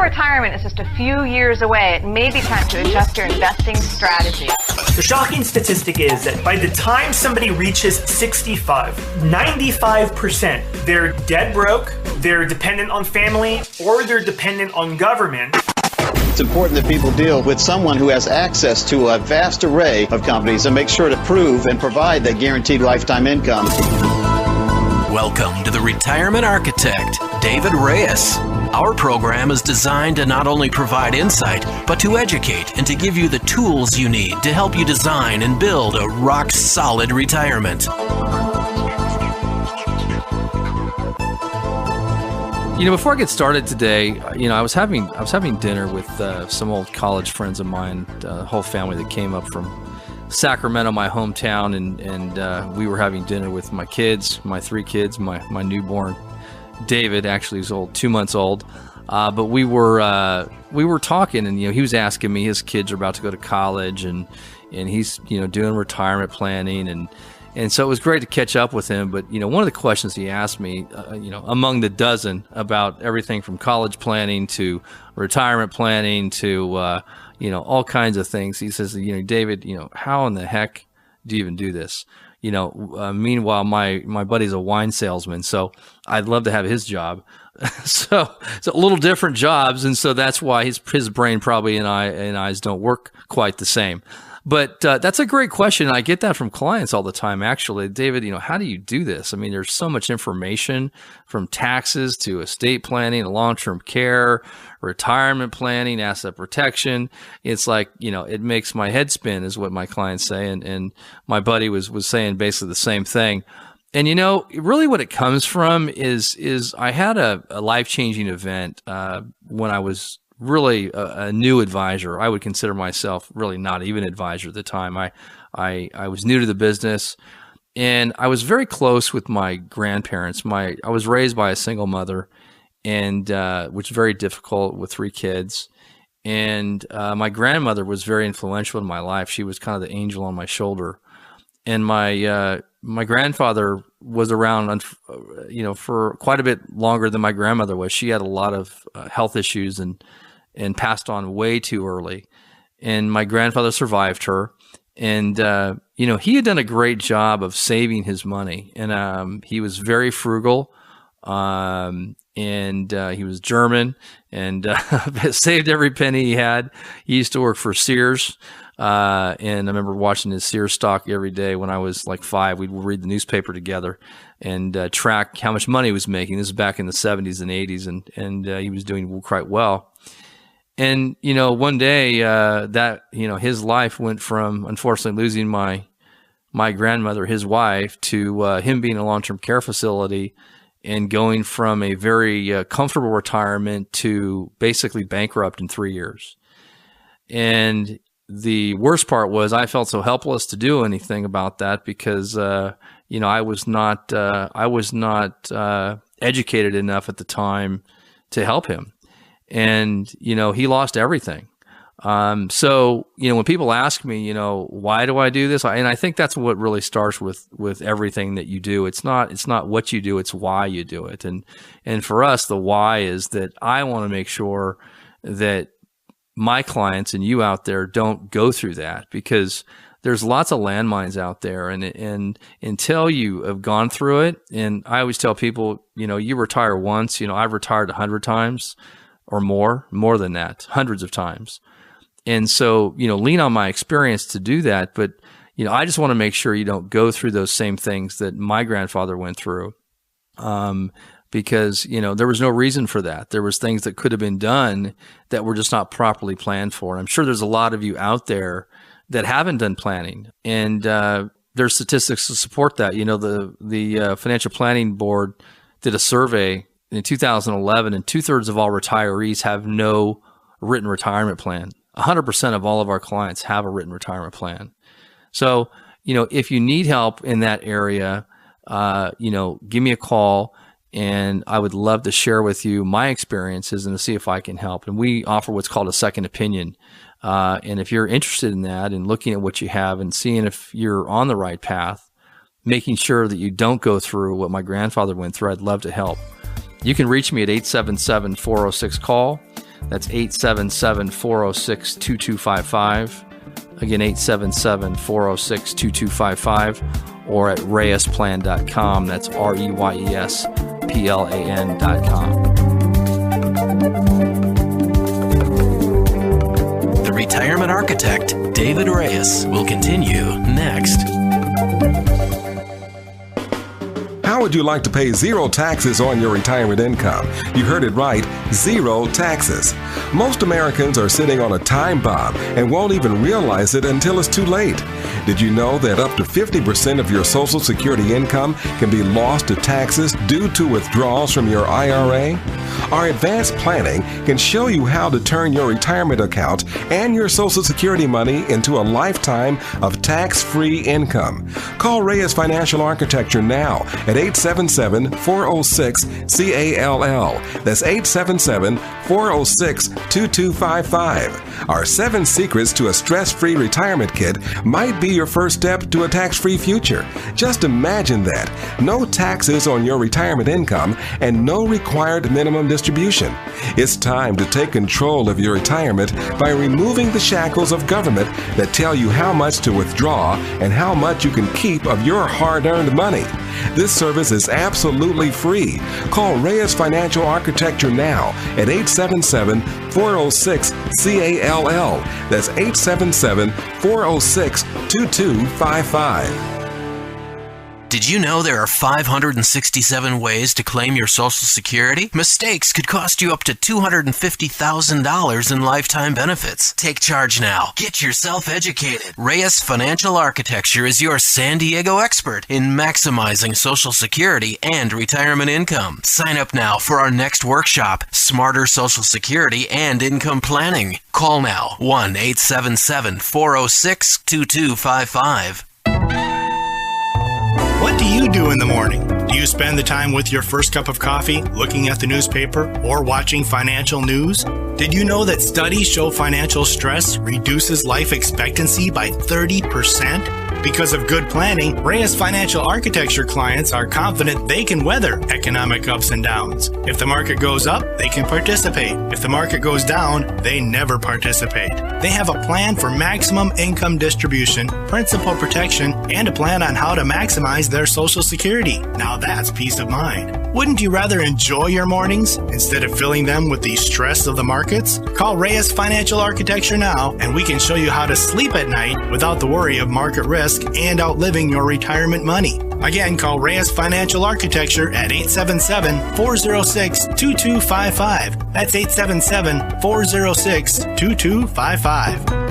your retirement is just a few years away, it may be time to adjust your investing strategy. The shocking statistic is that by the time somebody reaches 65, 95%, they're dead broke, they're dependent on family, or they're dependent on government. It's important that people deal with someone who has access to a vast array of companies and make sure to prove and provide that guaranteed lifetime income. Welcome to the Retirement Architect, David Reyes. Our program is designed to not only provide insight, but to educate and to give you the tools you need to help you design and build a rock-solid retirement. Before I get started today, I was having dinner with some old college friends of mine, the whole family that came up from Sacramento, my hometown, and we were having dinner with my kids, my 3 kids, my newborn David, actually is 2 months old, but we were talking, and he was asking me, his kids are about to go to college, and he's doing retirement planning, and so it was great to catch up with him. But one of the questions he asked me, among the dozen, about everything from college planning to retirement planning to all kinds of things. He says, David, how in the heck do you even do this? Meanwhile, my buddy's a wine salesman, so I'd love to have his job. So it's a little different jobs, and so that's why his brain probably and I's don't work quite the same. But that's a great question. I get that from clients all the time, actually. David, how do you do this? I mean, there's so much information, from taxes to estate planning, long-term care, retirement planning, asset protection. It's like, it makes my head spin, is what my clients say. And my buddy was saying basically the same thing. And, really what it comes from is I had a life-changing event when I was really a new advisor. I would consider myself really not even an advisor at the time. I was new to the business, and I was very close with my grandparents. I was raised by a single mother, and which is very difficult with 3 kids. And my grandmother was very influential in my life. She was kind of the angel on my shoulder. And my grandfather was around, for quite a bit longer than my grandmother was. She had a lot of health issues and passed on way too early. And my grandfather survived her. And, he had done a great job of saving his money. And he was very frugal. And he was German and saved every penny he had. He used to work for Sears. And I remember watching his Sears stock every day when I was like 5. We'd read the newspaper together and track how much money he was making. This is back in the 70s and 80s, and he was doing quite well. And, one day that, his life went from, unfortunately, losing my grandmother, his wife, to him being in a long-term care facility and going from a very comfortable retirement to basically bankrupt in 3 years. And the worst part was I felt so helpless to do anything about that because, I was not educated enough at the time to help him. And, he lost everything. So, when people ask me, why do I do this? And I think that's what really starts with everything that you do. It's not what you do, it's why you do it. And for us, the why is that I want to make sure that my clients and you out there don't go through that, because there's lots of landmines out there, and until you have gone through it. And I always tell people, you retire once. I've retired 100 times or more than that, hundreds of times. And so, lean on my experience to do that. But, I just want to make sure you don't go through those same things that my grandfather went through. Because, there was no reason for that. There was things that could have been done that were just not properly planned for. And I'm sure there's a lot of you out there that haven't done planning. And there's statistics to support that. The Financial Planning Board did a survey in 2011, and 2/3 of all retirees have no written retirement plan. 100% of all of our clients have a written retirement plan. So, if you need help in that area, give me a call. And I would love to share with you my experiences and to see if I can help. And we offer what's called a second opinion. And if you're interested in that and looking at what you have and seeing if you're on the right path, making sure that you don't go through what my grandfather went through, I'd love to help. You can reach me at 877-406-CALL. That's 877-406-2255. Again, 877-406-2255, or at reyesplan.com. That's REYESPLAN.com. The Retirement Architect, David Reyes, will continue next. How would you like to pay zero taxes on your retirement income? You heard it right, zero taxes. Most Americans are sitting on a time bomb and won't even realize it until it's too late. Did you know that up to 50% of your Social Security income can be lost to taxes due to withdrawals from your IRA? Our advanced planning can show you how to turn your retirement account and your Social Security money into a lifetime of tax-free income. Call Reyes Financial Architecture now at 877-406-CALL. That's 877-406-2255. Our 7 secrets to a stress-free retirement kit might be your first step to a tax-free future. Just imagine that. No taxes on your retirement income and no required minimum distribution. It's time to take control of your retirement by removing the shackles of government that tell you how much to withdraw and how much you can keep of your hard-earned money. This service is absolutely free. Call Reyes Financial Architecture now at 877-406-CALL. That's 877-406-2255. Did you know there are 567 ways to claim your Social Security? Mistakes could cost you up to $250,000 in lifetime benefits. Take charge now. Get yourself educated. Reyes Financial Architecture is your San Diego expert in maximizing Social Security and retirement income. Sign up now for our next workshop, Smarter Social Security and Income Planning. Call now, 1-877-406-2255. What do you do in the morning? Do you spend the time with your first cup of coffee, looking at the newspaper, or watching financial news? Did you know that studies show financial stress reduces life expectancy by 30%? Because of good planning, Reyes Financial Architecture clients are confident they can weather economic ups and downs. If the market goes up, they can participate. If the market goes down, they never participate. They have a plan for maximum income distribution, principal protection, and a plan on how to maximize their Social Security. Now that's peace of mind. Wouldn't you rather enjoy your mornings instead of filling them with the stress of the markets? Call Reyes Financial Architecture now, and we can show you how to sleep at night without the worry of market risk and outliving your retirement money. Again, call Reyes Financial Architecture at 877-406-2255. That's 877-406-2255.